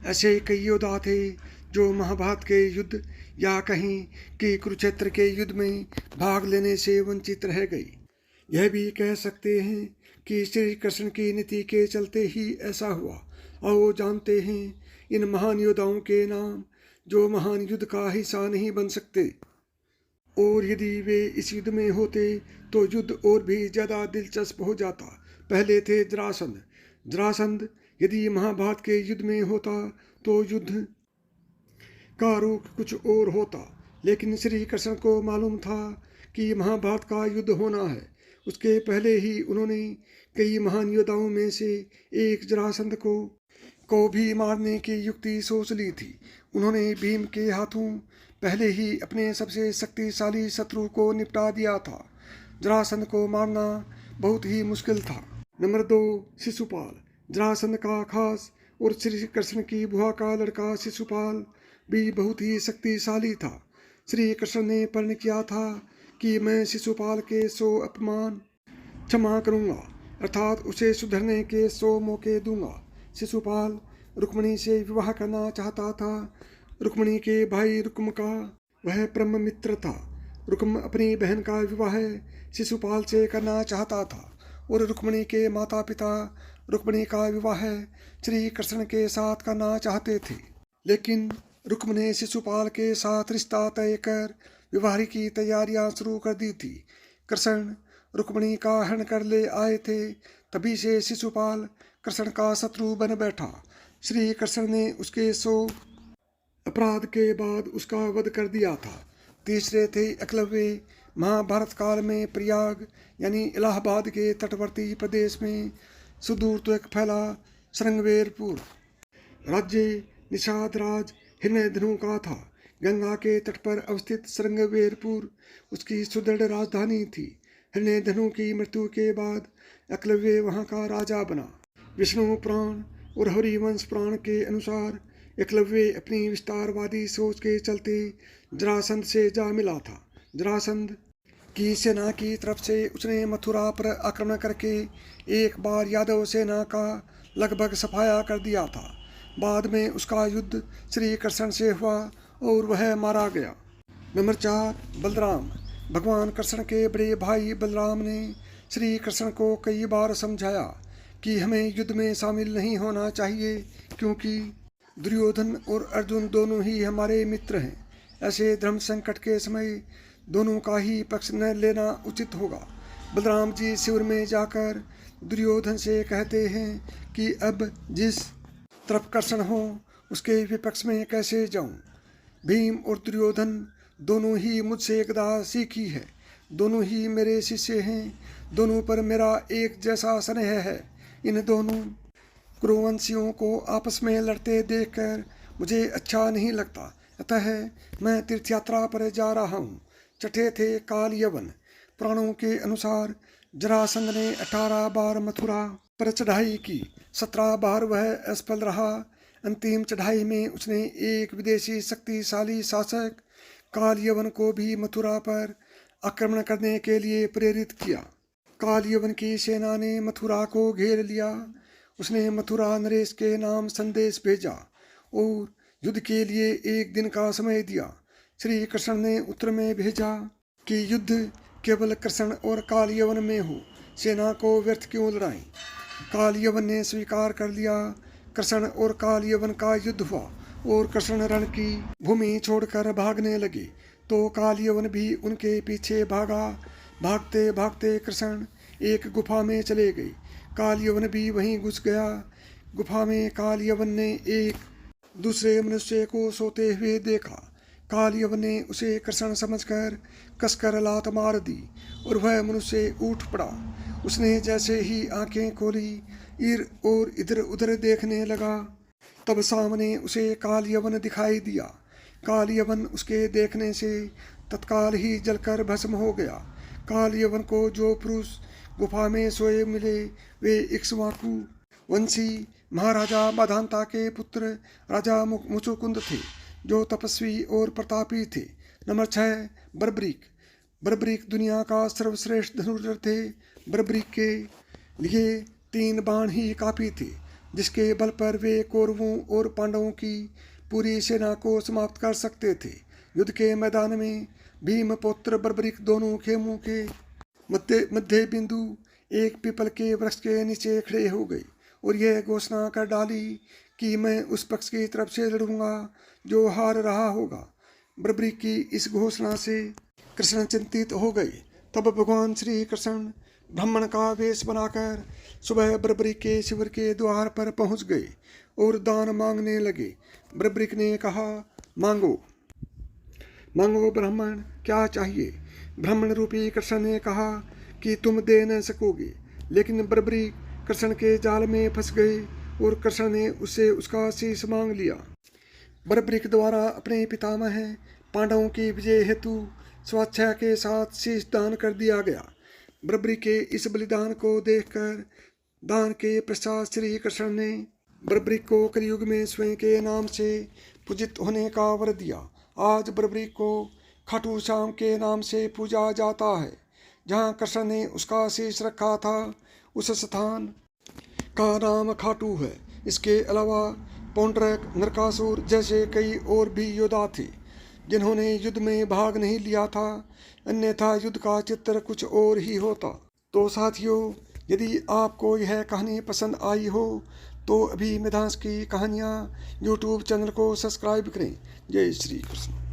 ऐसे कई योद्धा थे जो महाभारत के युद्ध या कहीं कि कुरुक्षेत्र के युद्ध में भाग लेने से वंचित रह गई। यह भी कह सकते हैं कि श्री कृष्ण की नीति के चलते ही ऐसा हुआ। आओ जानते हैं इन महान योद्धाओं के नाम जो महान युद्ध का हिस्सा नहीं बन सकते, और यदि वे इस युद्ध में होते तो युद्ध और भी ज्यादा दिलचस्प हो जाता। पहले थे जरासंध। जरासंध यदि महाभारत के युद्ध में होता तो युद्ध का रुख कुछ और होता, लेकिन श्री कृष्ण को मालूम था कि महाभारत का युद्ध होना है। उसके पहले ही उन्होंने कई महान योद्धाओं में से एक जरासंध को भी मारने की युक्ति सोच ली थी। उन्होंने भीम के हाथों पहले ही अपने सबसे शक्तिशाली शत्रु को निपटा दिया था। जरासंध को मारना बहुत ही मुश्किल था। नंबर 2, शिशुपाल। जरासंध का खास और श्री कृष्ण की बुआ का लड़का शिशुपाल भी बहुत ही शक्तिशाली था। श्री कृष्ण ने प्रण किया था कि मैं शिशुपाल के 100 अपमान क्षमा करूंगा, अर्थात उसे सुधरने के 100 मौके दूंगा। शिशुपाल रुक्मिणी से विवाह करना चाहता था। रुक्मिणी के भाई रुक्म का वह परम मित्र था। रुक्म अपनी बहन का विवाह शिशुपाल से करना चाहता था और रुक्मिणी के माता पिता रुक्मिणी का विवाह श्री कृष्ण के साथ करना चाहते थे, लेकिन रुक्म ने शिशुपाल के साथ रिश्ता तय कर विवाह की तैयारियां शुरू कर दी थी। कृष्ण रुक्मिणी का हरण कर ले आए थे, तभी से शिशुपाल कृष्ण का शत्रु बन बैठा। श्री कृष्ण ने उसके 100 अपराध के बाद उसका वध कर दिया था। तीसरे थे एकलव्य। महाभारत काल में प्रयाग यानी इलाहाबाद के तटवर्ती प्रदेश में सुदूर तक फैला श्रृंगवेरपुर राज्य निषाद राज हिरण्यधनु का था। गंगा के तट पर अवस्थित श्रृंगवेरपुर उसकी सुदृढ़ राजधानी थी। हिरण्यधनु की मृत्यु के बाद एकलव्य वहां का राजा बना। विष्णु पुराण और हरिवंश पुराण के अनुसार एकलव्य अपनी विस्तारवादी सोच के चलते जरासंध से जा मिला था। जरासंध की सेना की तरफ से उसने मथुरा पर आक्रमण करके एक बार यादव सेना का लगभग सफाया कर दिया था। बाद में उसका युद्ध श्री कृष्ण से हुआ और वह मारा गया। नंबर 4, बलराम। भगवान कृष्ण के बड़े भाई बलराम ने श्री कृष्ण को कई बार समझाया कि हमें युद्ध में शामिल नहीं होना चाहिए, क्योंकि दुर्योधन और अर्जुन दोनों ही हमारे मित्र हैं। ऐसे धर्म संकट के समय दोनों का ही पक्ष न लेना उचित होगा। बलराम जी शिविर में जाकर दुर्योधन से कहते हैं कि अब जिस तरफ कृष्ण हो उसके विपक्ष में कैसे जाऊं। भीम और दुर्योधन दोनों ही मुझसे एकदा सीखी है, दोनों ही मेरे शिष्य हैं, दोनों पर मेरा एक जैसा स्नेह है। इन दोनों कुरुवंशियों को आपस में लड़ते देखकर मुझे अच्छा नहीं लगता, अतः मैं तीर्थयात्रा पर जा रहा हूँ। चटे थे काल यवन। पुराणों के अनुसार जरासंध ने 18 बार मथुरा पर चढ़ाई की, 17 बार वह असफल रहा। अंतिम चढ़ाई में उसने एक विदेशी शक्तिशाली शासक काल यवन को भी मथुरा पर आक्रमण करने के लिए प्रेरित किया। काल यवन की सेना ने मथुरा को घेर लिया। उसने मथुरा नरेश के नाम संदेश भेजा और युद्ध के लिए 1 दिन का समय दिया। श्री कृष्ण ने उत्तर में भेजा कि युद्ध केवल कृष्ण और काल यवन में हो, सेना को व्यर्थ क्यों लड़ाएं। काल यवन ने स्वीकार कर लिया। कृष्ण और काल यवन का युद्ध हुआ और कृष्ण रण की भूमि छोड़कर भागने लगे तो काल यवन भी उनके पीछे भागा। भागते भागते कृष्ण एक गुफा में चले गए। काल यवन भी वहीं घुस गया। गुफा में काल यवन ने एक दूसरे मनुष्य को सोते हुए देखा। काल यवन ने उसे कृष्ण समझकर कसकर लात मार दी और वह मनुष्य उठ पड़ा। उसने जैसे ही आंखें खोली और इधर उधर देखने लगा, तब सामने उसे काल यवन दिखाई दिया। काल यवन उसके देखने से तत्काल ही जलकर भस्म हो गया। काल यवन को जो पुरुष गुफा में सोए मिले वे इक्ष्वाकु वंशी महाराजा माधांता के पुत्र राजा मुचुकुंद थे, जो तपस्वी और प्रतापी थे। नंबर 6, बर्बरीक। बर्बरीक दुनिया का सर्वश्रेष्ठ धनुर्धर थे। बर्बरीक के लिए 3 बाण ही काफी थे। जिसके बल पर वे कौरवों और पांडवों की पूरी सेना को समाप्त कर सकते थे। युद्ध के मैदान में भीम पुत्र बर्बरिक दोनों खेमों के मध्य बिंदु एक पीपल के वृक्ष के नीचे खड़े हो गए और यह घोषणा कर डाली कि मैं उस पक्ष की तरफ से लड़ूंगा जो हार रहा होगा। बर्बरिक की इस घोषणा से कृष्ण चिंतित हो गए। तब भगवान श्री कृष्ण ब्राह्मण का वेश बनाकर सुबह बर्बरिक के शिविर के द्वार पर पहुंच गए और दान मांगने लगे। बर्बरिक ने कहा, मांगो मांगो ब्राह्मण, क्या चाहिए? ब्राह्मण रूपी कृष्ण ने कहा कि तुम दे न सकोगे। लेकिन बर्बरिक कृष्ण के जाल में फंस गए और कृष्ण ने उससे उसका शीश मांग लिया। बर्बरिक द्वारा अपने पितामह पांडवों की विजय हेतु स्वेच्छा के साथ शीश दान कर दिया गया। बर्बरिक के इस बलिदान को देखकर दान के पश्चात श्री कृष्ण ने बर्बरिक को कलयुग में स्वयं के नाम से पूजित होने का वर दिया। आज बर्बरिक को खाटू श्याम के नाम से पूजा जाता है। जहाँ कृष्ण ने उसका शीश रखा था उस स्थान का नाम खाटू है। इसके अलावा पौंड्रक, नरकासुर जैसे कई और भी योद्धा थे जिन्होंने युद्ध में भाग नहीं लिया था, अन्यथा युद्ध का चित्र कुछ और ही होता। तो साथियों, यदि आपको यह कहानी पसंद आई हो तो अभी मिथांश की कहानियाँ यूट्यूब चैनल को सब्सक्राइब करें। जय श्री कृष्ण।